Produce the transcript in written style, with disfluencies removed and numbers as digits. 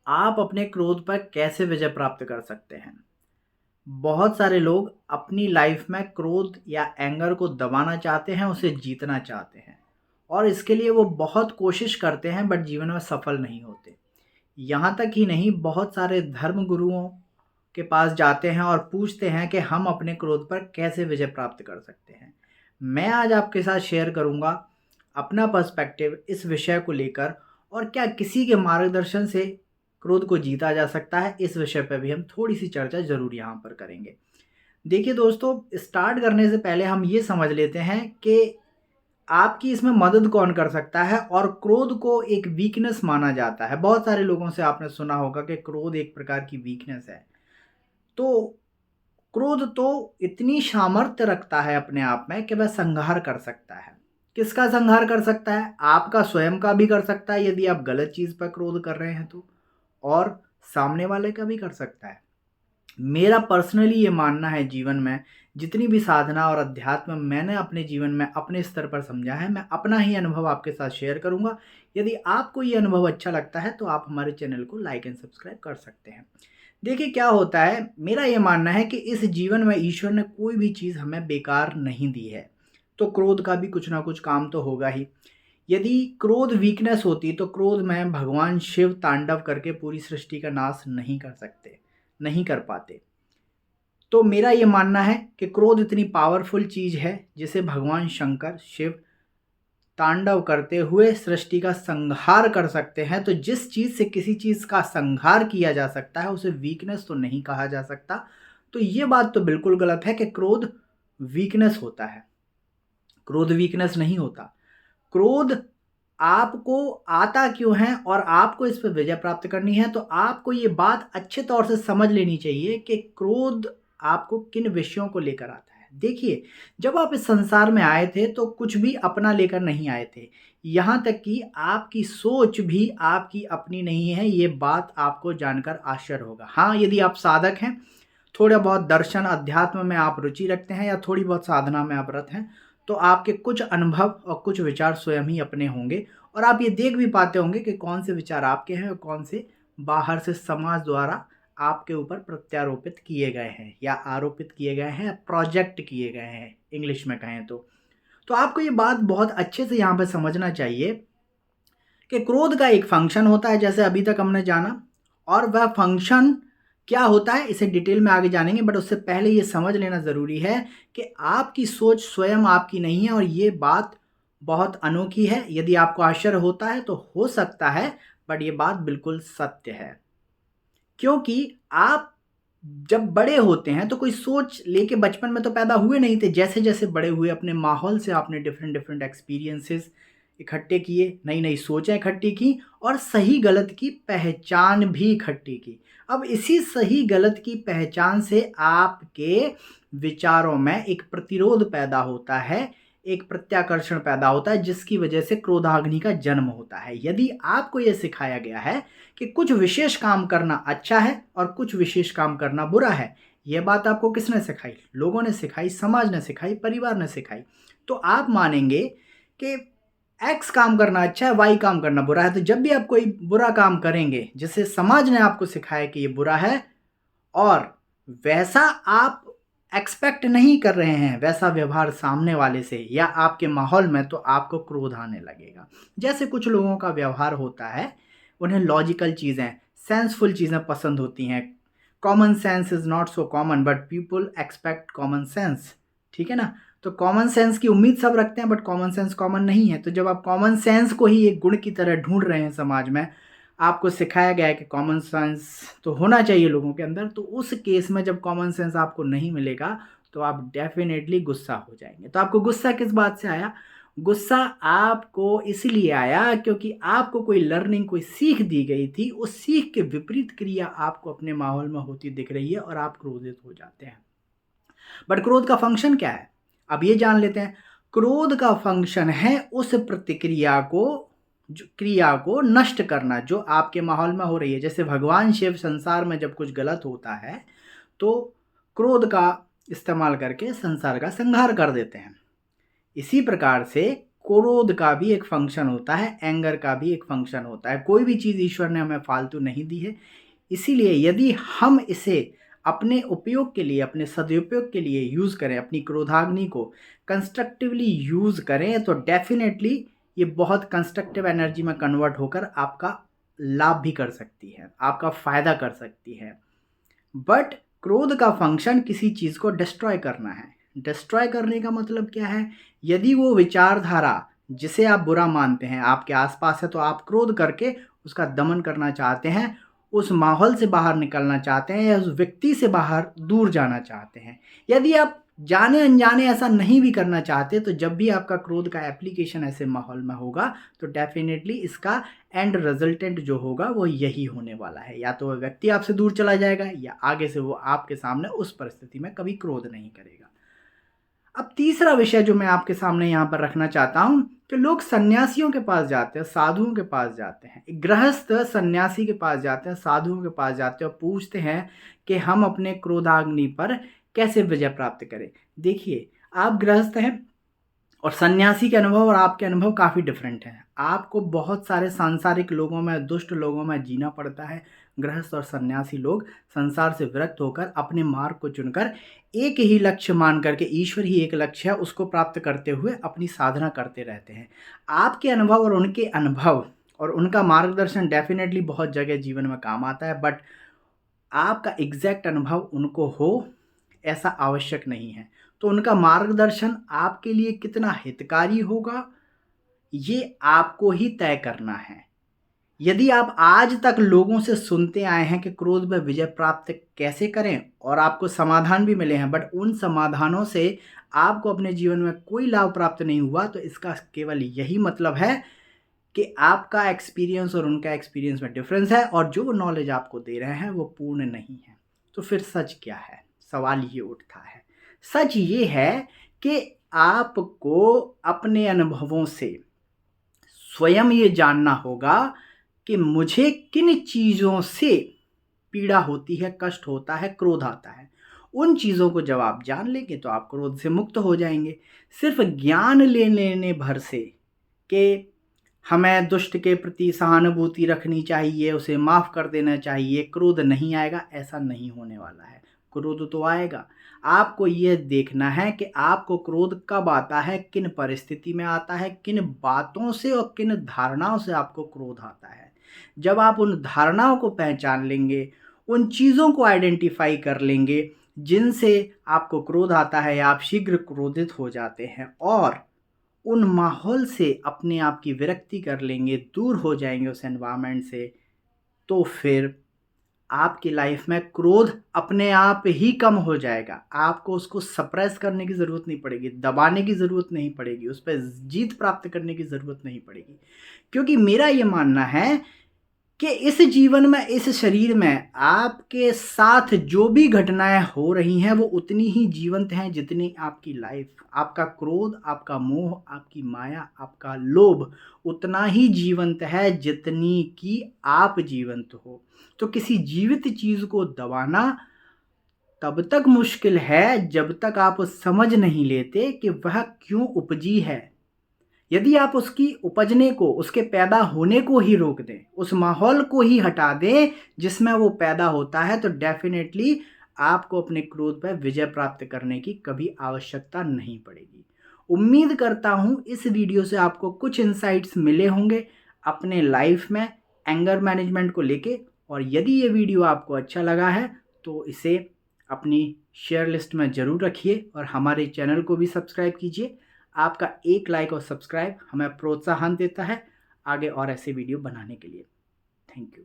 आप अपने क्रोध पर कैसे विजय प्राप्त कर सकते हैं? बहुत सारे लोग अपनी लाइफ में क्रोध या एंगर को दबाना चाहते हैं, उसे जीतना चाहते हैं और इसके लिए वो बहुत कोशिश करते हैं बट जीवन में सफल नहीं होते। यहाँ तक ही नहीं, बहुत सारे धर्म गुरुओं के पास जाते हैं और पूछते हैं कि हम अपने क्रोध पर कैसे विजय प्राप्त कर सकते हैं। मैं आज आपके साथ शेयर करूँगा अपना पर्सपेक्टिव इस विषय को लेकर और क्या किसी के मार्गदर्शन से क्रोध को जीता जा सकता है, इस विषय पे भी हम थोड़ी-सी चर्चा ज़रूर यहाँ पर करेंगे। देखिए दोस्तों, स्टार्ट करने से पहले हम ये समझ लेते हैं कि आपकी इसमें मदद कौन कर सकता है और क्रोध को एक वीकनेस माना जाता है। बहुत सारे लोगों से आपने सुना होगा कि क्रोध एक प्रकार की वीकनेस है। तो क्रोध तो इतनी सामर्थ्य रखता है अपने आप में कि वह संहार कर सकता है। किसका संहार कर सकता है? आपका स्वयं का भी कर सकता है यदि आप गलत चीज़ पर क्रोध कर रहे हैं तो, और सामने वाले का भी कर सकता है। मेरा पर्सनली ये मानना है, जीवन में जितनी भी साधना और अध्यात्म मैंने अपने जीवन में अपने स्तर पर समझा है, मैं अपना ही अनुभव आपके साथ शेयर करूँगा। यदि आपको ये अनुभव अच्छा लगता है तो आप हमारे चैनल को लाइक एंड सब्सक्राइब कर सकते हैं। देखिए क्या होता है, मेरा ये मानना है कि इस जीवन में ईश्वर ने कोई भी चीज़ हमें बेकार नहीं दी है, तो क्रोध का भी कुछ ना कुछ काम तो होगा ही। यदि क्रोध वीकनेस होती तो क्रोध में भगवान शिव तांडव करके पूरी सृष्टि का नाश नहीं कर सकते, नहीं कर पाते। तो मेरा ये मानना है कि क्रोध इतनी पावरफुल चीज़ है जिसे भगवान शंकर शिव तांडव करते हुए सृष्टि का संहार कर सकते हैं। तो जिस चीज़ से किसी चीज़ का संहार किया जा सकता है उसे वीकनेस तो नहीं कहा जा सकता। तो ये बात तो बिल्कुल गलत है कि क्रोध वीकनेस होता है। क्रोध वीकनेस नहीं होता। क्रोध आपको आता क्यों है और आपको इस पर विजय प्राप्त करनी है, तो आपको ये बात अच्छे तौर से समझ लेनी चाहिए कि क्रोध आपको किन विषयों को लेकर आता है। देखिए, जब आप इस संसार में आए थे तो कुछ भी अपना लेकर नहीं आए थे। यहाँ तक कि आपकी सोच भी आपकी अपनी नहीं है, ये बात आपको जानकर आश्चर्य होगा। हाँ, यदि आप साधक हैं, थोड़ा बहुत दर्शन अध्यात्म में आप रुचि रखते हैं या थोड़ी बहुत साधना में आप रत हैं, तो आपके कुछ अनुभव और कुछ विचार स्वयं ही अपने होंगे और आप ये देख भी पाते होंगे कि कौन से विचार आपके हैं और कौन से बाहर से समाज द्वारा आपके ऊपर प्रत्यारोपित किए गए हैं या आरोपित किए गए हैं, प्रोजेक्ट किए गए हैं इंग्लिश में कहें तो। तो आपको ये बात बहुत अच्छे से यहाँ पे समझना चाहिए कि क्रोध का एक फंक्शन होता है, जैसे अभी तक हमने जाना, और वह फंक्शन क्या होता है इसे डिटेल में आगे जानेंगे। बट उससे पहले ये समझ लेना ज़रूरी है कि आपकी सोच स्वयं आपकी नहीं है और ये बात बहुत अनोखी है। यदि आपको आश्चर्य होता है तो हो सकता है, बट ये बात बिल्कुल सत्य है। क्योंकि आप जब बड़े होते हैं तो कोई सोच लेके बचपन में तो पैदा हुए नहीं थे। जैसे-जैसे बड़े हुए अपने माहौल से आपने डिफरेंट डिफरेंट एक्सपीरियंसेस इकट्ठे किए, नई-नई सोचें इकट्ठी की और सही गलत की पहचान भी इकट्ठी की। अब इसी सही गलत की पहचान से आपके विचारों में एक प्रतिरोध पैदा होता है, एक प्रत्याकर्षण पैदा होता है जिसकी वजह से क्रोधाग्नि का जन्म होता है। यदि आपको ये सिखाया गया है कि कुछ विशेष काम करना अच्छा है और कुछ विशेष काम करना बुरा है, यह बात आपको किसने सिखाई? लोगों ने सिखाई, समाज ने सिखाई, परिवार ने सिखाई। तो आप मानेंगे कि एक्स काम करना अच्छा है, वाई काम करना बुरा है। तो जब भी आप कोई बुरा काम करेंगे जिसे समाज ने आपको सिखाया कि ये बुरा है और वैसा आप एक्सपेक्ट नहीं कर रहे हैं, वैसा व्यवहार सामने वाले से या आपके माहौल में, तो आपको क्रोध आने लगेगा। जैसे कुछ लोगों का व्यवहार होता है, उन्हें लॉजिकल चीज़ें, सेंसफुल चीज़ें पसंद होती हैं। Common sense is not so common but people expect common sense, ठीक है ना? तो कॉमन सेंस की उम्मीद सब रखते हैं बट कॉमन सेंस कॉमन नहीं है। तो जब आप कॉमन सेंस को ही एक गुण की तरह ढूँढ रहे हैं समाज में, आपको सिखाया गया है कि कॉमन सेंस तो होना चाहिए लोगों के अंदर, तो उस केस में जब कॉमन सेंस आपको नहीं मिलेगा तो आप डेफ़िनेटली गुस्सा हो जाएँगे। तो आपको गुस्सा किस बात से आया? गुस्सा आपको इसलिए आया क्योंकि आपको कोई लर्निंग, कोई सीख दी गई थी, उस सीख के विपरीत क्रिया आपको अपने माहौल में होती दिख रही है और आप क्रोधित हो जाते हैं। बट क्रोध का फंक्शन क्या है? अब ये जान लेते हैं। क्रोध का फंक्शन है उस प्रतिक्रिया को, जो क्रिया को नष्ट करना जो आपके माहौल में हो रही है। जैसे भगवान शिव संसार में जब कुछ गलत होता है तो क्रोध का इस्तेमाल करके संसार का संहार कर देते हैं। इसी प्रकार से क्रोध का भी एक फंक्शन होता है, एंगर का भी एक फंक्शन होता है। कोई भी चीज़ ईश्वर ने हमें फालतू नहीं दी है। इसीलिए यदि हम इसे अपने उपयोग के लिए, अपने सदुपयोग के लिए यूज़ करें, अपनी क्रोधाग्नि को कंस्ट्रक्टिवली यूज़ करें, तो डेफ़िनेटली ये बहुत कंस्ट्रक्टिव एनर्जी में कन्वर्ट होकर आपका लाभ भी कर सकती है, आपका फ़ायदा कर सकती है। बट क्रोध का फंक्शन किसी चीज़ को डिस्ट्रॉय करना है। डिस्ट्रॉय करने का मतलब क्या है? यदि वो विचारधारा जिसे आप बुरा मानते हैं आपके आसपास है, तो आप क्रोध करके उसका दमन करना चाहते हैं, उस माहौल से बाहर निकलना चाहते हैं या उस व्यक्ति से बाहर दूर जाना चाहते हैं। यदि आप जाने अनजाने ऐसा नहीं भी करना चाहते, तो जब भी आपका क्रोध का एप्लीकेशन ऐसे माहौल में होगा, तो डेफिनेटली इसका एंड रिजल्टेंट जो होगा वो यही होने वाला है। या तो वह व्यक्ति आपसे दूर चला जाएगा या आगे से वो आपके सामने उस परिस्थिति में कभी क्रोध नहीं करेगा। अब तीसरा विषय जो मैं आपके सामने यहाँ पर रखना चाहता हूँ कि लोग सन्यासियों के पास जाते हैं, साधुओं के पास जाते हैं। एक गृहस्थ सन्यासी के पास जाते हैं, साधुओं के पास जाते हैं और पूछते हैं कि हम अपने क्रोधाग्नि पर कैसे विजय प्राप्त करें। देखिए, आप गृहस्थ हैं और सन्यासी के अनुभव और आपके अनुभव काफ़ी डिफरेंट हैं। आपको बहुत सारे सांसारिक लोगों में, दुष्ट लोगों में जीना पड़ता है। गृहस्थ और सन्यासी लोग संसार से विरक्त होकर अपने मार्ग को चुनकर एक ही लक्ष्य मान करके, ईश्वर ही एक लक्ष्य है, उसको प्राप्त करते हुए अपनी साधना करते रहते हैं। आपके अनुभव और उनके अनुभव और उनका मार्गदर्शन डेफिनेटली बहुत जगह जीवन में काम आता है, बट आपका एग्जैक्ट अनुभव उनको हो ऐसा आवश्यक नहीं है। तो उनका मार्गदर्शन आपके लिए कितना हितकारी होगा, ये आपको ही तय करना है। यदि आप आज तक लोगों से सुनते आए हैं कि क्रोध में विजय प्राप्त कैसे करें और आपको समाधान भी मिले हैं, बट उन समाधानों से आपको अपने जीवन में कोई लाभ प्राप्त नहीं हुआ, तो इसका केवल यही मतलब है कि आपका एक्सपीरियंस और उनका एक्सपीरियंस में डिफरेंस है और जो नॉलेज आपको दे रहे हैं वो पूर्ण नहीं है। तो फिर सच क्या है? सवाल ये उठता है। सच ये है कि आपको अपने अनुभवों से स्वयं ये जानना होगा कि मुझे किन चीज़ों से पीड़ा होती है, कष्ट होता है, क्रोध आता है। उन चीज़ों को जब आप जान लेंगे तो आप क्रोध से मुक्त हो जाएंगे। सिर्फ ज्ञान ले लेने भर से कि हमें दुष्ट के प्रति सहानुभूति रखनी चाहिए, उसे माफ़ कर देना चाहिए, क्रोध नहीं आएगा, ऐसा नहीं होने वाला है। क्रोध तो आएगा। आपको ये देखना है कि आपको क्रोध कब आता है, किन परिस्थिति में आता है, किन बातों से और किन धारणाओं से आपको क्रोध आता है। जब आप उन धारणाओं को पहचान लेंगे, उन चीज़ों को आइडेंटिफाई कर लेंगे जिनसे आपको क्रोध आता है या आप शीघ्र क्रोधित हो जाते हैं, और उन माहौल से अपने आप की विरक्ति कर लेंगे, दूर हो जाएंगे उस एनवायरनमेंट से, तो फिर आपकी लाइफ में क्रोध अपने आप ही कम हो जाएगा। आपको उसको सप्रेस करने की ज़रूरत नहीं पड़ेगी, दबाने की ज़रूरत नहीं पड़ेगी, उस पर जीत प्राप्त करने की ज़रूरत नहीं पड़ेगी। क्योंकि मेरा ये मानना है कि इस जीवन में, इस शरीर में आपके साथ जो भी घटनाएं हो रही हैं वो उतनी ही जीवंत हैं जितनी आपकी लाइफ। आपका क्रोध, आपका मोह, आपकी माया, आपका लोभ उतना ही जीवंत है जितनी कि आप जीवंत हो। तो किसी जीवित चीज़ को दबाना तब तक मुश्किल है जब तक आप समझ नहीं लेते कि वह क्यों उपजी है। यदि आप उसकी उपजने को, उसके पैदा होने को ही रोक दें, उस माहौल को ही हटा दें जिसमें वो पैदा होता है, तो डेफिनेटली आपको अपने क्रोध पर विजय प्राप्त करने की कभी आवश्यकता नहीं पड़ेगी। उम्मीद करता हूँ इस वीडियो से आपको कुछ इंसाइट्स मिले होंगे अपने लाइफ में एंगर मैनेजमेंट को लेके। और यदि ये वीडियो आपको अच्छा लगा है तो इसे अपनी शेयर लिस्ट में ज़रूर रखिए और हमारे चैनल को भी सब्सक्राइब कीजिए। आपका एक लाइक और सब्सक्राइब हमें प्रोत्साहन देता है आगे और ऐसे वीडियो बनाने के लिए। Thank you.